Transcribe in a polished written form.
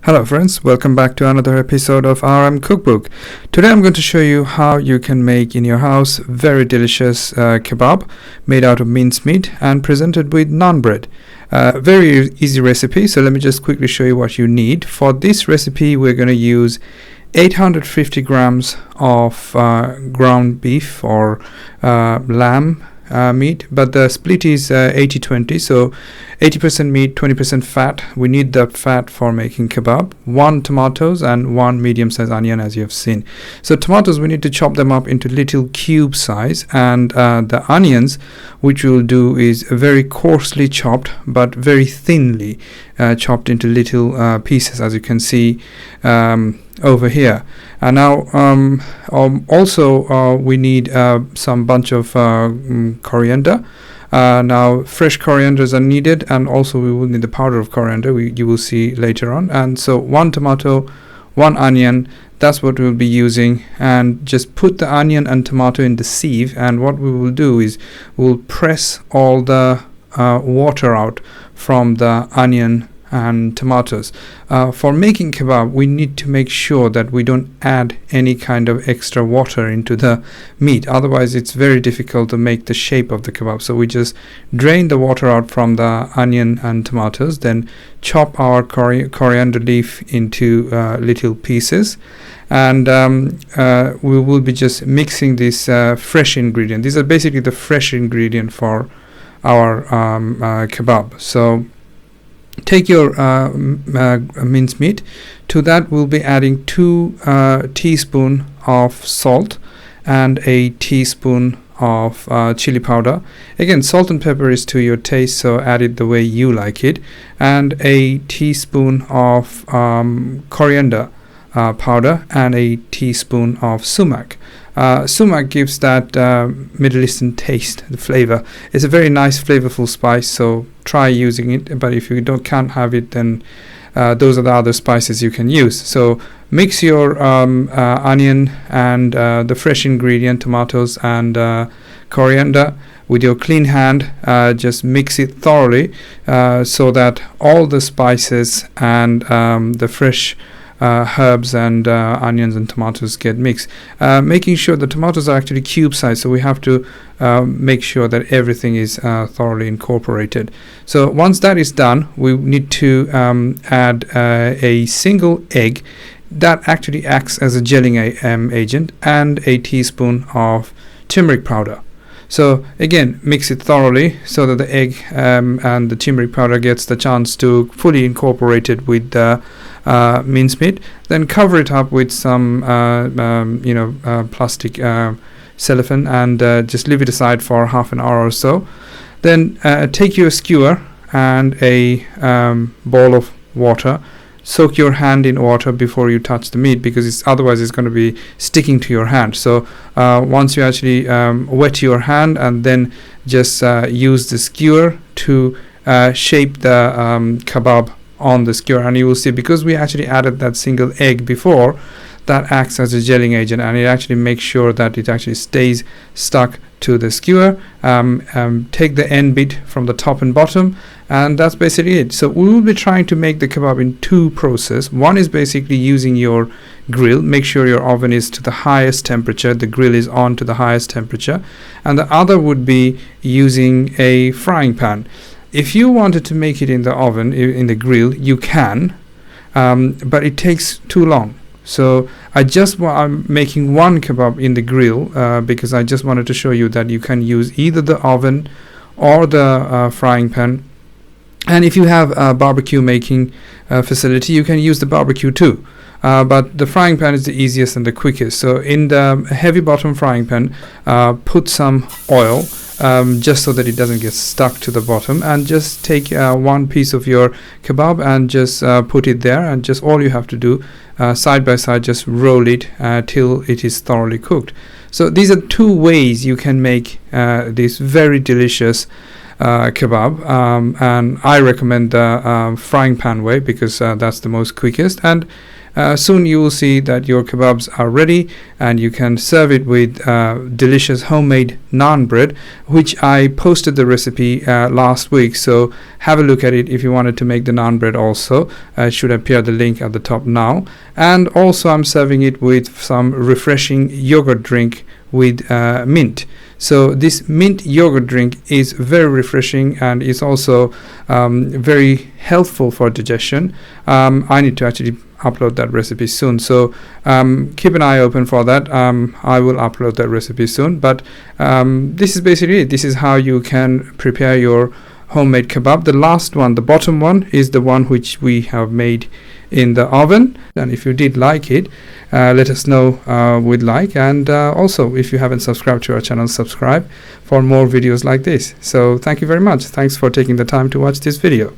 Hello friends, welcome back to another episode of RM Cookbook. Today I'm going to show you how you can make in your house very delicious kebab made out of mincemeat and presented with naan bread. Very easy recipe, so let me just quickly show you what you need. For this recipe we're going to use 850 grams of ground beef or lamb meat, but the split is 80-20, so 80% meat, 20% fat. We need the fat for making kebab. 1 tomatoes and 1 medium-sized onion, as you have seen. So tomatoes, we need to chop them up into little cube size, and the onions, which we'll do, is very coarsely chopped but very thinly chopped into little pieces, as you can see over here. And now also we need some bunch of coriander. Now fresh corianders are needed, and also we will need the powder of coriander, you will see later on. And so 1 tomato, 1 onion, that's what we'll be using. And just put the onion and tomato in the sieve, and what we will do is we'll press all the water out from the onion and tomatoes. For making kebab, we need to make sure that we don't add any kind of extra water into the meat, otherwise it's very difficult to make the shape of the kebab. So we just drain the water out from the onion and tomatoes, then chop our coriander leaf into little pieces, and we will be just mixing this fresh ingredient. These are basically the fresh ingredient for our kebab. So take your mincemeat. To that we'll be adding 2 teaspoons of salt and a teaspoon of chili powder. Again, salt and pepper is to your taste, so add it the way you like it. And a teaspoon of coriander powder and a teaspoon of sumac. Sumac gives that Middle Eastern taste, the flavor. It's a very nice flavorful spice, so try using it. But if you can't have it, then those are the other spices you can use. So mix your onion and the fresh ingredient, tomatoes and coriander, with your clean hand. Just mix it thoroughly so that all the spices and the fresh herbs and onions and tomatoes get mixed, making sure the tomatoes are actually cube size, so we have to make sure that everything is thoroughly incorporated. So once that is done, we need to add a single egg that actually acts as a gelling agent, and a teaspoon of turmeric powder. So again, mix it thoroughly so that the egg and the turmeric powder gets the chance to fully incorporate it with the mincemeat. Then cover it up with some plastic cellophane, and just leave it aside for half an hour or so. Then take your skewer and a bowl of water. Soak your hand in water before you touch the meat, because otherwise it's going to be sticking to your hand. So once you actually wet your hand, and then just use the skewer to shape the kebab on the skewer, and you will see, because we actually added that single egg before, that acts as a gelling agent, and it actually makes sure that it actually stays stuck to the skewer. Take the end bit from the top and bottom, and that's basically it. So we will be trying to make the kebab in 2 processes. One is basically using your grill. Make sure your oven is to the highest temperature, the grill is on to the highest temperature. And the other would be using a frying pan. If you wanted to make it in the oven, in the grill, you can, but it takes too long. So I'm making 1 kebab in the grill because I just wanted to show you that you can use either the oven or the frying pan. And if you have a barbecue making facility, you can use the barbecue too. But the frying pan is the easiest and the quickest. So in the heavy bottom frying pan, put some oil, just so that it doesn't get stuck to the bottom, and just take 1 piece of your kebab and just put it there, and just all you have to do, side by side, just roll it till it is thoroughly cooked. So these are 2 ways you can make this very delicious kebab, and I recommend the frying pan way because that's the most quickest. And soon you will see that your kebabs are ready, and you can serve it with delicious homemade naan bread, which I posted the recipe last week. So have a look at it if you wanted to make the naan bread also. It should appear the link at the top now. And also I'm serving it with some refreshing yogurt drink with mint. So this mint yogurt drink is very refreshing and is also very healthful for digestion. I need to actually upload that recipe soon, so keep an eye open for that. I will upload that recipe soon, but this is basically it. This is how you can prepare your homemade kebab. The last one, the bottom one, is the one which we have made in the oven. And if you did like it, let us know with like, and also if you haven't subscribed to our channel, subscribe for more videos like this. So thank you very much. Thanks for taking the time to watch this video.